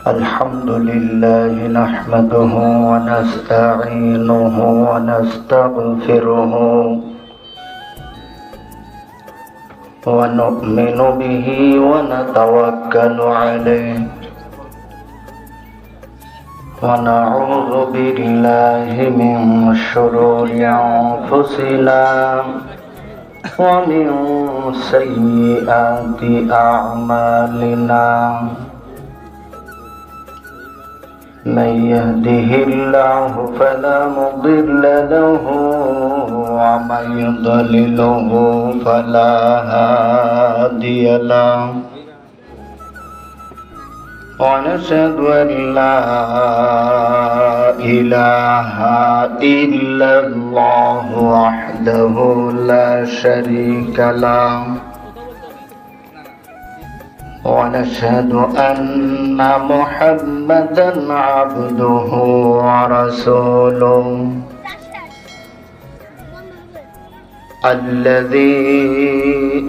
الحمد لله نحمده ونستعينه ونستغفره ونؤمن به ونتوكل عليه ونعوذ بالله من شرور أنفسنا ومن سيئات أعمالنا من يهده الله فلا مضل له ومن يضلله فلا هادي له ونشهد أن لا إله إلا الله وحده لا شريك له ونشهد أن محمدا عبده ورسوله الذي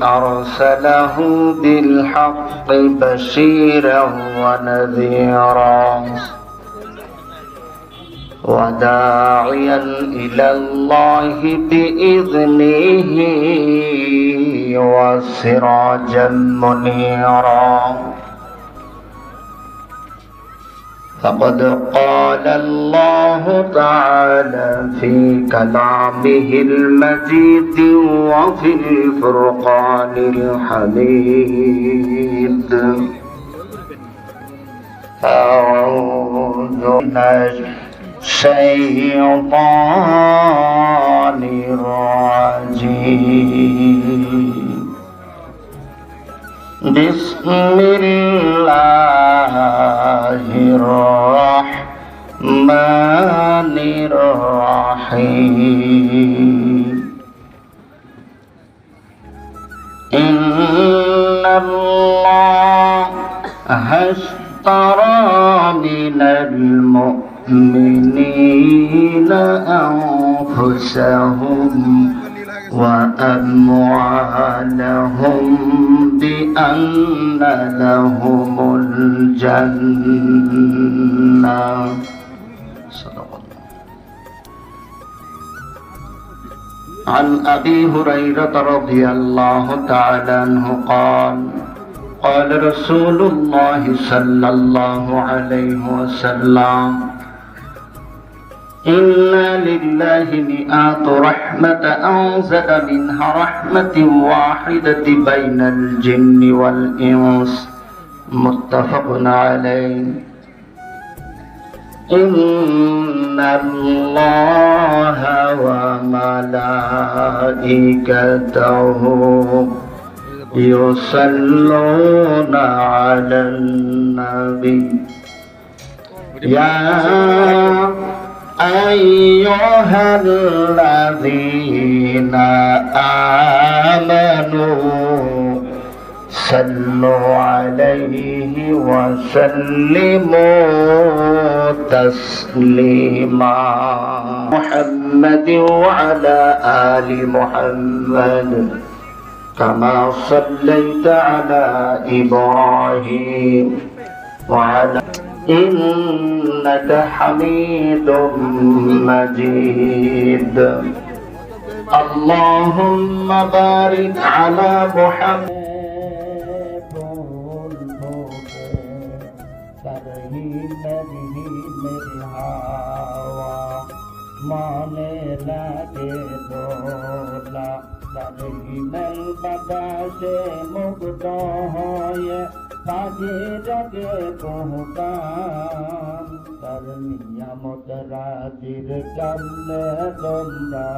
أرسله بالحق بشيرا ونذيرا وداعيا إلى الله بإذنه وسراجا منيرا فقد قال الله تعالى في كلامه المجيد وفي الفرقان الحميد أعوذ بالله الشيطان الرجيم بسم الله الرحمن الرحيم إن الله اشترى من المؤمنين أنفسهم وأموالهم بأن لهم الجنة صدق الله. عن أبي هريرة رضي الله تعالى عنه قال قال رسول الله صلى الله عليه وسلم إن لله مئات رحمة أنزل منها رحمة واحدة بين الجن والإنس متفق عليه. إن الله وملائكته يصلون على النبي يا أيها الذين آمنوا صلوا عليه وسلموا تسليما. محمد وعلى آل محمد كما صليت على إبراهيم وعلى إنك حميد مجيد. اللهم بارك على محمد মুগ্ধ হয়ে কাজে জগে পৌঁছান তার নিয়ামত রাজির জানলে তোমরা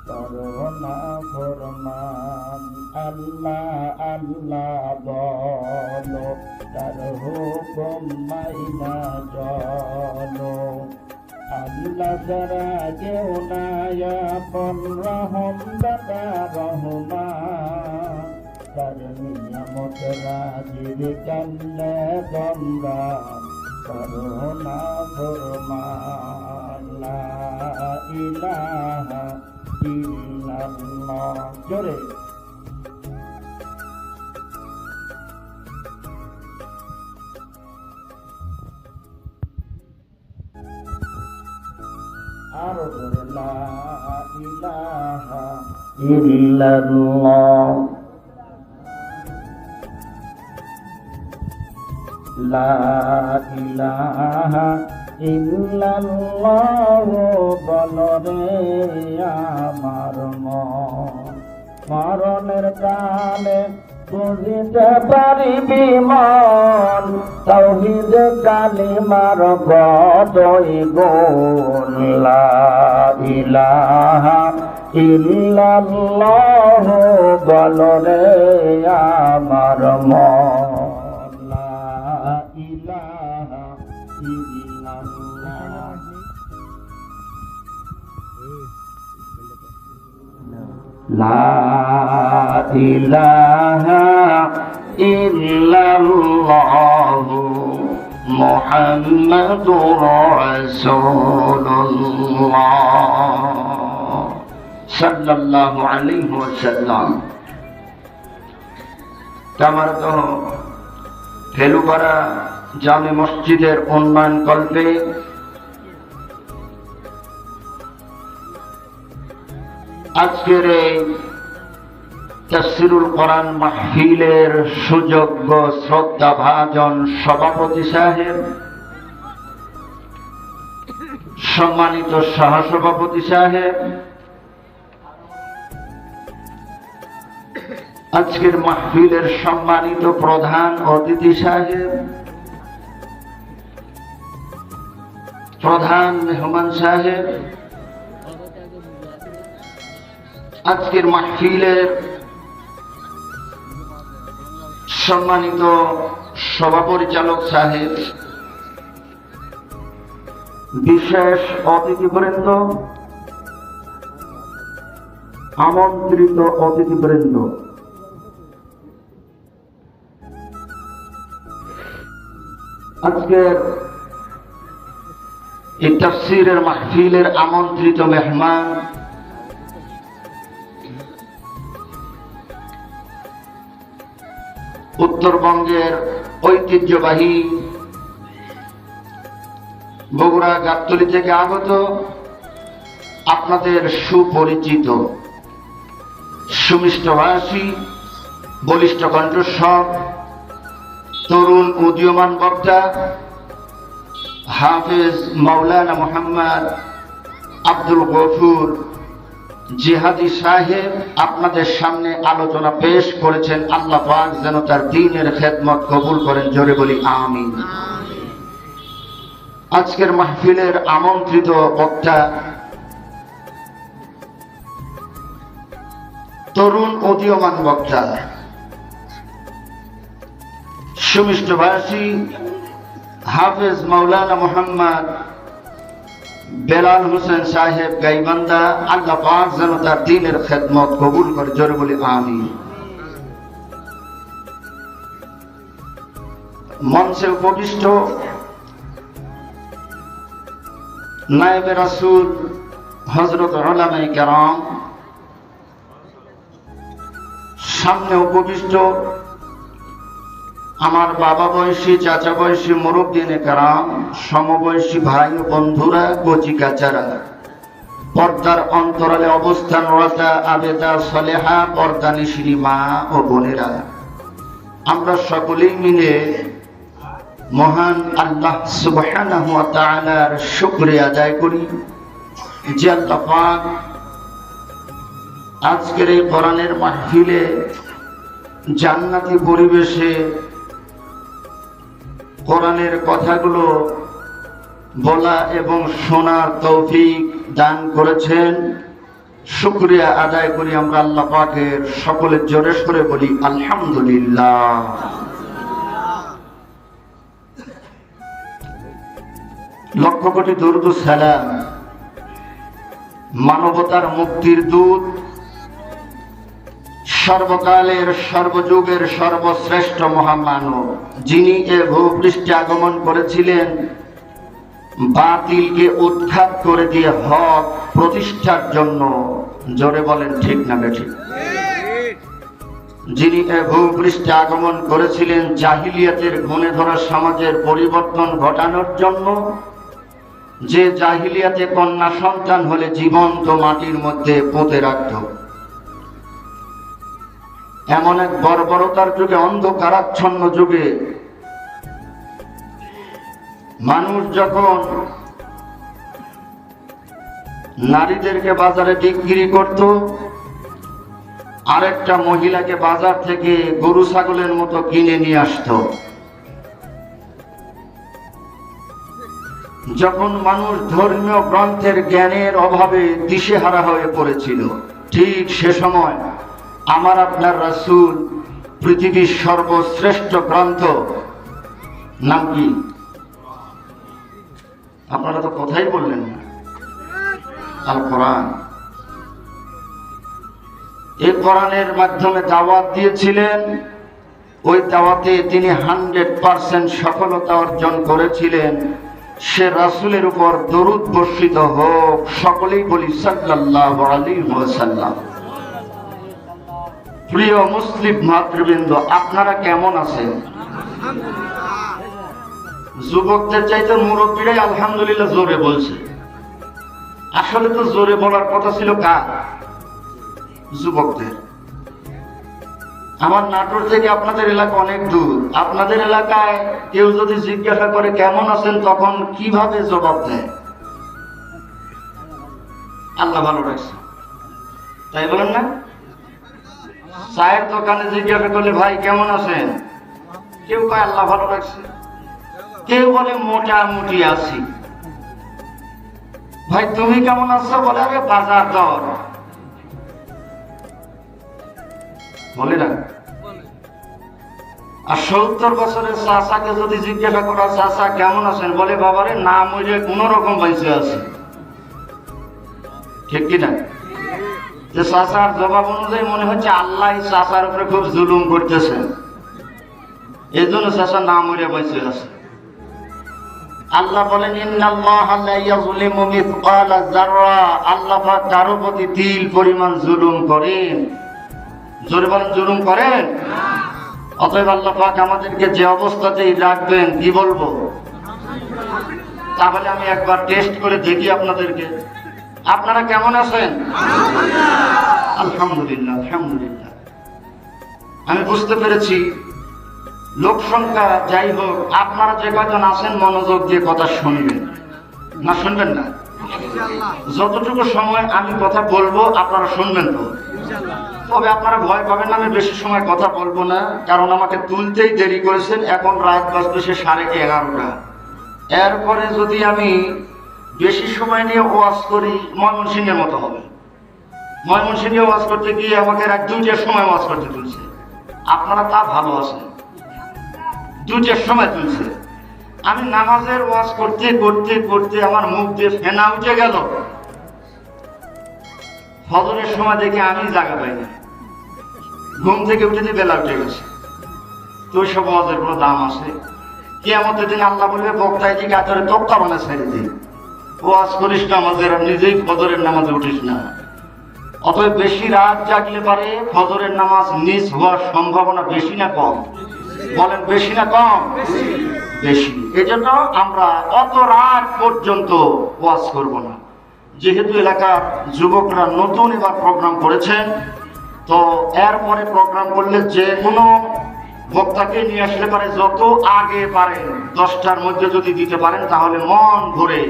করো না ফরমান। আল্লাহ আল্লাহ বলো তার হুকুম মাইনা চলো। আল্লাহ ছাড়া কেউ নাই আপন রহম দাতা রহমান তার নিয়ামত রাজির জানলে তোমরা করো না ফরমান। লা ইলাহা ইল্লাল্লাহ জোরে আর লা ইলাহা ইল্লাল্লাহ লা ইলাহা ইল্লাল্লাহ বলরে আমার মরণের কালে বুঝিতে পারিবি মন তাওহীদ কালিমার কতই গুণ লা ইলাহা ইল্লাল্লাহ বলরে আমার মন লা ইলাহা ইল্লাল্লাহ লা ইলাহা ইল্লাল্লাহ মুহাম্মাদুর রাসূলুল্লাহ সাল্লাল্লাহু আলাইহি ওয়াসাল্লাম। আমার তো ফেলুপাড়া জামে মসজিদের উন্নয়ন কল্পে আজকের এই তাফসীরুল কোরআন মাহফিলের সুযোগ্য শ্রদ্ধাভাজন সভাপতি সাহেব, সম্মানিত সহসভাপতি সাহেব, আজকের মাহফিলের সম্মানিত প্রধান অতিথি সাহেব, প্রধান মেহমান সাহেব, আজকের মাহফিলের সম্মানিত সভাপরিচালক সাহেব, বিশেষ অতিথিবৃন্দ, আমন্ত্রিত অতিথিবৃন্দ, আজকের এই তাফসীরের মাহফিলের আমন্ত্রিত মেহমান, উত্তরবঙ্গের ঐতিহ্যবাহী বগুড়া গাবতলী থেকে আগত আপনাদের সুপরিচিত সুমিষ্টভাষী বলিষ্ঠ কণ্ঠস্বর তরুণ উদীয়মান বক্তা হাফেজ মাওলানা মুহাম্মদ আব্দুল গফুর জিহাদি সাহেব আপনাদের সামনে আলোচনা পেশ করেছেন। আল্লাহ পাক যেন তার দ্বীনের খেদমত কবুল করেন, জোরে বলি আমিন। আজকের মাহফিলের আমন্ত্রিত বক্তা তরুণ উদীয়মান বক্তা সুমিষ্টভাষী হাফেজ মাওলানা মুহাম্মদ বেলাল হোসেন সাহেব গাইবান্ধা। আল্লাহ পাক যেন তার দ্বীনের খেদমত কবুল করে, জোরে বলি আমিন। মঞ্চে উপবিষ্ট নায়েবে রাসূল হযরত উলামায়ে কেরাম, সামনে উপবিষ্ট আমার বাবা বয়সী, চাচা বয়সী মুরব্বিয়ানে কেরাম, সমবয়সী ভাই ও বন্ধুরা, কচি কাচারা, পর্দার অন্তরালে অবস্থানরত আবেদা সলেহা পর্দানিশিনী মা ও বোনেরা, আমরা সকলেই মিলে মহান আল্লাহ সুবহানাহু ওয়া তাআলার শুকরিয়া আদায় করি যে আল্লাহ পাক আজকের এই কোরআনের মাহফিলে জান্নাতি পরিবেশে কোরআনের কথাগুলো বলা এবং শোনার তৌফিক দান করেছেন। শুকরিয়া আদায় করি আমরা আল্লাহ পাকের, সকলের জোরে সরে বলি আলহামদুলিল্লাহ। লক্ষ কোটি দরুদ ও সালাম মানবতার মুক্তির দূত, সর্বকালের সর্বযুগের সর্বশ্রেষ্ঠ মহামানব, যিনি এ ভূপৃষ্ঠে আগমন করেছিলেন বাতিলকে উৎখাত করে দিয়ে হক প্রতিষ্ঠার জন্য, জোরে বলেন ঠিক না বেঠিক? যিনি এ ভূপৃষ্ঠে আগমন করেছিলেন জাহিলিয়াতের ঘুণে ধরা সমাজের পরিবর্তন ঘটানোর জন্য, যে জাহিলিয়াতে কন্যা সন্তান হলে জীবন্ত মাটির মধ্যে পুঁতে রাখত। এমন এক বর্বরতার যুগে, অন্ধকারাচ্ছন্ন যুগে মানুষ যখন নারীদেরকে বাজারে বিক্রি করত, আরেকটা মহিলাকে বাজার থেকে গরু ছাগলের মতো কিনে নিয়ে আসতো। যখন মানুষ ধর্মীয় গ্রন্থের জ্ঞানের অভাবে দিশেহারা হয়ে পড়েছিল, ঠিক সে সময় আমার আপনার রাসূল পৃথিবীর সর্বশ্রেষ্ঠ গ্রন্থ, নাম কি? আপনারা তো কথাই বললেন না। আল কোরআন। এই কোরআনের মাধ্যমে দাওয়াত দিয়েছিলেন। ওই দাওয়াতে তিনি 100% সফলতা অর্জন করেছিলেন। সে রাসূলের উপর দরুদ বর্ষিত হোক। সকলেই বলি সাল্লাল্লাহু আলাইহি ওয়াসাল্লাম। প্রিয় মুসলিম মাতৃবৃন্দ, আপনারা কেমন আছেন? যুবকদের চাইতে মুরব্বীরাই আলহামদুলিল্লাহ জোরে বলছে। আসলে তো জোরে বলার কথা ছিল কার? যুবকদের। আমার নাটোর থেকে আপনাদের এলাকা অনেক দূর। আপনাদের এলাকায় কেউ যদি জিজ্ঞাসা করে কেমন আছেন, তখন কিভাবে জবাব দেয়? আল্লাহ ভালো রাখছে, তাই বলেন না? চায়ের দোকানে জিজ্ঞাসা করলে ভাই কেমন আছেন, কেউ কয় আল্লাহ ভালো রাখছে, কেউ বলে মোটামুটি আছি। ভাই তুমি কেমন আছো, বলে আরে বাজার দর, বলে না। আর 70 বছরের চাচাকে যদি জিজ্ঞাসা করা চাচা কেমন আছেন, বলে বাবারে না মরে কোন রকম বেঁচে আছে। ঠিক কিনা? যে চাচার জবাব অনুযায়ী মনে হচ্ছে আল্লাহ চাচার উপরে খুব জুলুম করতেছেন, এই জন্য চাচা না মরে বেঁচে আছে। আল্লাহ বলেন ইন্নাল্লাহা লা ইয়াযলিমু মিসকালা যাররা, আল্লাহ পাক কারো প্রতি তিল পরিমাণ জুলুম করেন। জোরে বলেন, জুলুম করেন? অতএব আল্লাহ পাক আমাদেরকে যে অবস্থাতেই রাখবেন, কি বলবো? তাহলে আমি একবার টেস্ট করে দেখি আপনাদেরকে, আপনারা কেমন আছেন? আলহামদুলিল্লাহ, আলহামদুলিল্লাহ। আমি বুঝতে পেরেছি লোক সংখ্যা যাই হোক, আপনারা যে কয়জন আছেন মনোযোগ দিয়ে কথা শুনবেন, না শুনবেন না? যতটুকু সময় আমি কথা বলবো আপনারা শুনবেন তো? তবে আপনারা ভয় পাবেন না, আমি বেশি সময় কথা বলবো না, কারণ আমাকে তুলতেই দেরি করেছেন। এখন রাত বাজতেছে 11:30। এরপরে যদি আমি বেশি সময় নিয়ে ওয়াজ করি, ময়মনসিংহের মতো হবে। ময়মনসিংহে ওয়াজ করতে গিয়ে আমাকে রাত 2টার সময় ওয়াজ করতে তুলছে। আপনারা তা ভালো আছেন, 2টার সময় তুলছে। আমি নামাজের ওয়াজ করতে করতে করতে আমার মুখ দিয়ে ফেনা উঠে গেল। ফজরের সময় দেখে আমি জায়গা পাই না, ঘুম থেকে উঠে বেলা উঠে গেছে। তো সব ওয়াজের কোনো দাম আছে? কিয়ামতের দিন আল্লাহ বলবে বক্তায় দিকে আচারে তক্তা বানা ছেড়ে দিন, ওয়াজ করিস নামাজের, নিজেই ফজরের নামাজে উঠিস না। অতএব বেশি রাত জাগলে পারে ফজরের নামাজ মিস হওয়ার সম্ভাবনা বেশি না কম? বলেন বেশি না কম? বেশি। এজন্য আমরা অত রাত পর্যন্ত ওয়াজ করব না। যেহেতু এলাকার যুবকরা নতুন এবার প্রোগ্রাম করেছেন, তো এরপরে প্রোগ্রাম করলে যে কোনো বক্তাকে নিয়ে আসলে পারে যত আগে পারেন, 10টার মধ্যে যদি দিতে পারেন তাহলে মন ভরে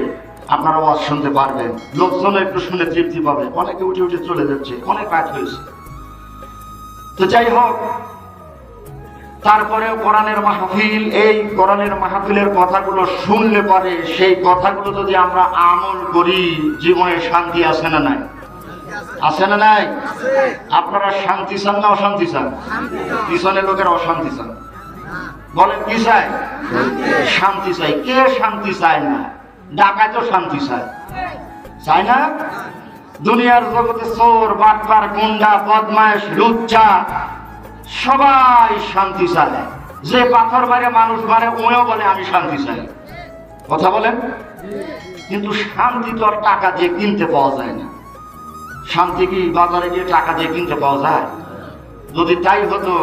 আপনারা ওয়াজ শুনতে পারবেন। লোকজন একটু শুনে তৃপ্তি পাবে। অনেকে উঠে উঠে চলে যাচ্ছে, অনেক রাত হয়েছে। তো যাই হোক, তারপরেও কোরআনের মাহফিল, এই কোরআনের মাহফিলের কথাগুলো শুনলে পারে সেই কথাগুলো যদি আমরা আমল করি, জীবনে শান্তি আছে না নাই? আছে না নাই? আপনারা শান্তি চান না অশান্তি চান? পিছনের লোকের অশান্তি চান। বলেন কি চাই? শান্তি চাই। কে শান্তি চায় না? ডাকায় তো শান্তি চায়, চায় না? দুনিয়ার জগতে চোর, বাটপার, গুন্ডা, বদমাইশ, লুচ্চা সবাই শান্তি চায়। যে পাথর মারে মানুষ মারে ওও বলে আমি শান্তি চাই। কথা বলেন? কিন্তু শান্তি তো আর টাকা দিয়ে কিনতে পাওয়া যায় না। শান্তি কি বাজারে গিয়ে টাকা দিয়ে কিনতে পাওয়া যায়? যদি তাই হতো,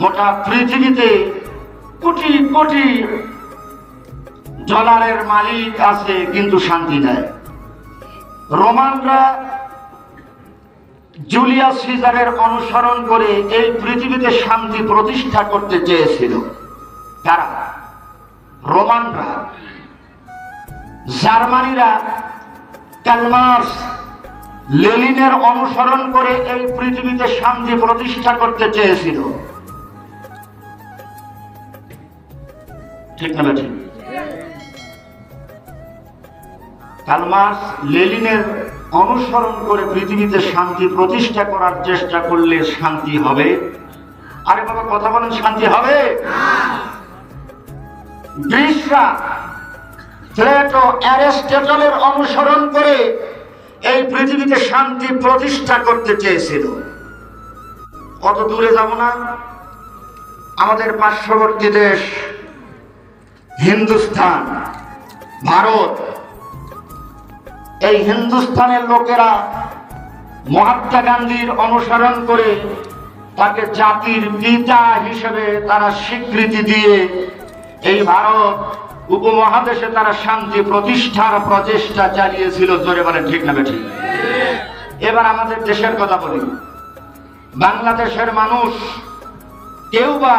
গোটা পৃথিবীতে কোটি কোটি ডলারের মালিক আছে কিন্তু শান্তি নাই। রোমানরা জুলিয়াস সিজারের অনুসরণ করে এই পৃথিবীতে শান্তি প্রতিষ্ঠা করতে চেয়েছিল। কারা? রোমানরা। জার্মানিরা কার্ল মার্কস, লেনিনের অনুসরণ করে এই পৃথিবীতে শান্তি প্রতিষ্ঠা করতে চেয়েছিল। ঠিক না ঠিক? কার্ল মার্কস, লেনিনের অনুসরণ করে পৃথিবীতে শান্তি প্রতিষ্ঠা করার চেষ্টা করলে শান্তি হবে? আরে বাবা কথা বলেন, শান্তি হবে? গ্রিসরা প্লেটো, অ্যারিস্টটলের অনুসরণ করে এই পৃথিবীতে শান্তি প্রতিষ্ঠা করতে চেয়েছিল। কত দূরে যাব না, আমাদের পার্শ্ববর্তী দেশ হিন্দুস্তান, ভারত। এই হিন্দুস্তানের লোকেরা মহাত্মা গান্ধীর অনুসরণ করে তাকে জাতির পিতা হিসেবে তারা স্বীকৃতি দিয়ে এই ভারত উপমহাদেশে তারা শান্তি প্রতিষ্ঠার প্রচেষ্টা চালিয়েছিল। জোরে বলেন ঠিক না ঠিক? এবার আমাদের দেশের কথা বলি। বাংলাদেশের মানুষ কেউ বা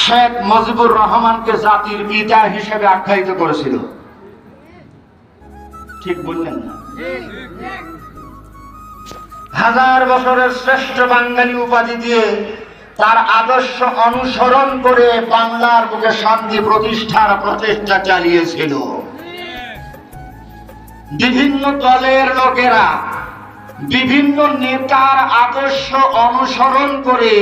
শেখ মুজিবুর রহমানকে জাতির পিতা হিসেবে আখ্যায়িত করেছিল, ঠিক বললেন না? হাজার বছরের শ্রেষ্ঠ বাঙালি উপাধি দিয়ে তার আদর্শ অনুসরণ করে বাংলার বুকে শান্তি প্রতিষ্ঠার প্রচেষ্টা চালিয়েছিল। বিভিন্ন দলের লোকেরা বিভিন্ন নেতার আদর্শ অনুসরণ করে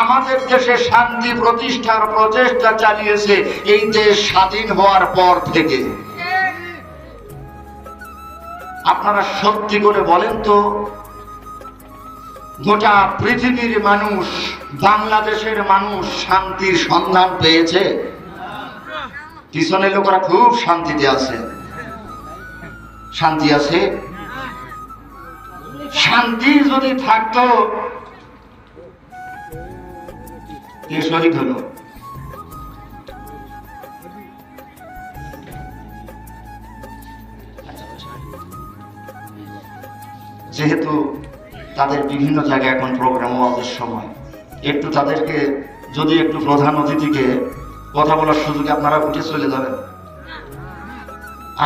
আমাদের দেশে শান্তি প্রতিষ্ঠার প্রচেষ্টা চালিয়েছে এই দেশ স্বাধীন হওয়ার পর থেকে। আপনারা সত্যি করে বলেন তো, গোটা পৃথিবীর মানুষ, বাংলাদেশের মানুষ শান্তির সন্ধান পেয়েছে? পিছনে লোকেরা খুব শান্তিতে আছে। শান্তি আছে? শান্তি যদি থাকতো, কে শহীদ হলো? যেহেতু তাদের বিভিন্ন জায়গায় এখন প্রোগ্রাম ওয়াজের সময়, একটু তাদেরকে যদি একটু প্রধান অতিথিকে কথা বলার সুযোগে আপনারা উঠে চলে যাবেন।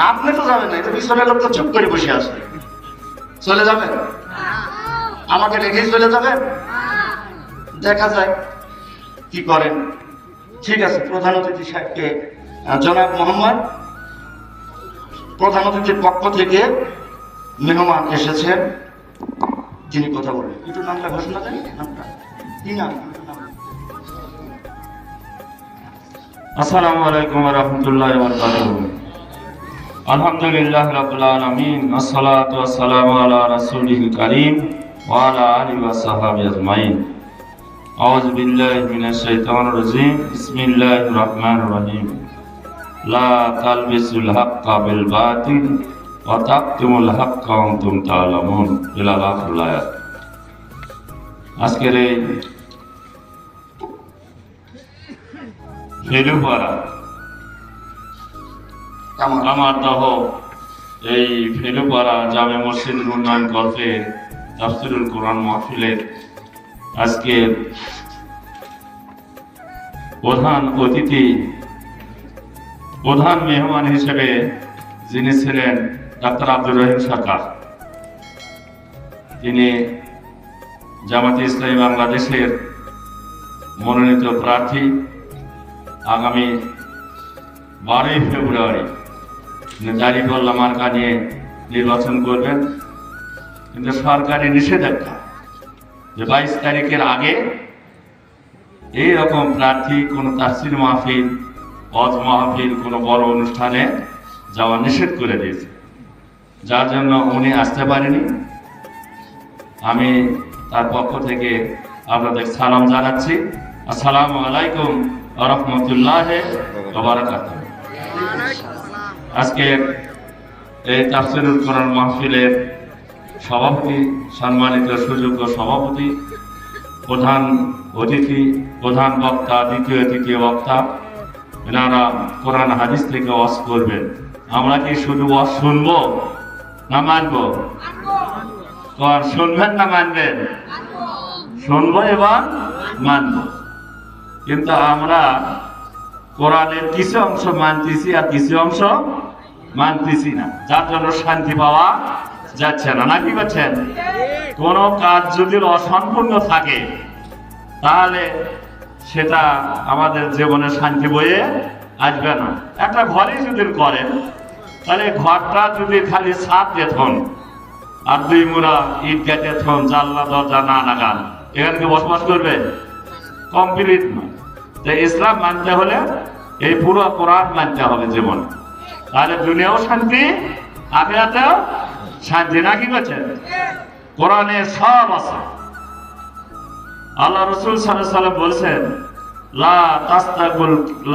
আপনি তো যাবেন না, এটা পিছনের লোক তো চুপ করে বসে আছে। চলে যাবেন? আমাকে রেখেই চলে যাবেন? দেখা যায় কি করেন। ঠিক আছে, প্রধান অতিথি সাহেবকে, জনাব মোহাম্মদ, প্রধান অতিথির পক্ষ থেকে মেহমান এসেছেন, যিনি কথা বলবেন। একটু নামটা ঘোষণা দেন। নামটা কি? নাম? আসসালামু আলাইকুম ওয়া রাহমাতুল্লাহি ওয়া বারাকাতুহু। আলহামদুলিল্লাহি রাব্বিল আলামিন, আসসালাতু ওয়াসসালামু আলা রাসূলিল কারীম ওয়া আলা আলিহি ওয়া সাহবিহি আজমাইন। আউযু বিল্লাহি মিনাশ শাইতানির রাজীম। বিসমিল্লাহির রাহমানির রহিম। লা তালবিসুল হাক্কা বিল বাতিল ওয়া তাকতুমুল হাক্কা ওয়া আনতুম তা'লামুন। ইলা আখির আয়াত। আজকের এই ফেলুপাড়া আমার দহ, এই ফেলুপাড়া জামে মসজিদ উন্নয়ন কল্পে তাফসীরুল কোরআন মাহফিলের আজকের প্রধান অতিথি, প্রধান মেহমান হিসেবে যিনি ছিলেন ডাক্তার আব্দুর রহিম সরকার। তিনি জামাতে ইসলামী বাংলাদেশের মনোনীত প্রার্থী। আগামী 12ই ফেব্রুয়ারি দাঁড়িপাল্লা মার্কা নিয়ে নির্বাচন করবেন, কিন্তু সরকারি নিষেধাজ্ঞা যে 22 তারিখের আগে এইরকম প্রার্থী কোনো তাফসীর মাহফিল, ওয়াজ মাহফিল, কোনো বড় অনুষ্ঠানে যাওয়া নিষেধ করে দিয়েছে, যার জন্য উনি আসতে পারেনি। আমি তার পক্ষ থেকে আপনাদের সালাম জানাচ্ছি। আসসালামু আলাইকুম ওয়া রাহমাতুল্লাহি ওয়া বারাকাতুহু। আজকে এই তাফসীরুল কোরআন মাহফিলের সভাপতি, সম্মানিত সুযোগ্য সভাপতি, প্রধান অতিথি, প্রধান বক্তা, দ্বিতীয় বক্তা এনারা কোরআন হাদিস থেকে ওয়াজ করবেন। আমরা কি শুধু ওয়াজ শুনবো না মানবো? শুনবেন না মানবেন? শুনবো এবং মানবো। কিন্তু আমরা কোরআনের কিছু অংশ মানতেছি আর কিছু অংশ মানতেছি না, যার জন্য শান্তি পাওয়া যাচ্ছে না। নাকি বলছেন? কোন কাজ যদি অসম্পূর্ণ থাকে তাহলে সেটা আমাদের জীবনে শান্তি বয়ে আসবে না। একটা ঘরে যদি করেন তাহলে ঘরটা যদি খালি ছাদ দেখুন আর 2 মুড়া ইট গাঁথে থন, জানলা দরজা না লাগান, এখানে কি বসবাস করবে? কমপ্লিট না। তাই ইসলাম মানতে হলে এই পুরো কোরআন মানতে হবে জীবনে, তাহলে দুনিয়াও শান্তি, আখিরাতেও শান্তি। নাকি বলছেন? কোরআনে সব আছে। আল্লাহ রাসূল সাল্লাল্লাহু আলাইহি ওয়াসাল্লাম বলেছেন,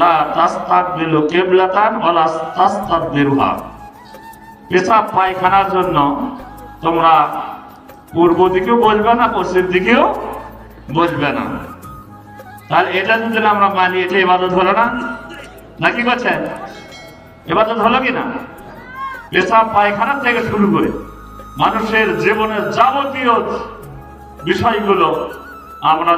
লা তাস্তাকবিলু কিবলাতান ওয়া লা তাস্তাদবিরুহা। পেশাব পায়খানার জন্য তোমরা পূর্ব দিকেও বসবে না, পশ্চিম দিকেও বসবে না। তাহলে এটা যদি আমরা মানি, এটা ইবাদত হলো না? নাকি বলছেন? ইবাদত হলো কি না? পেশাব পায়খানা থেকে শুরু করে মানুষের জীবনের যাবতীয় বিষয়গুলো আমরা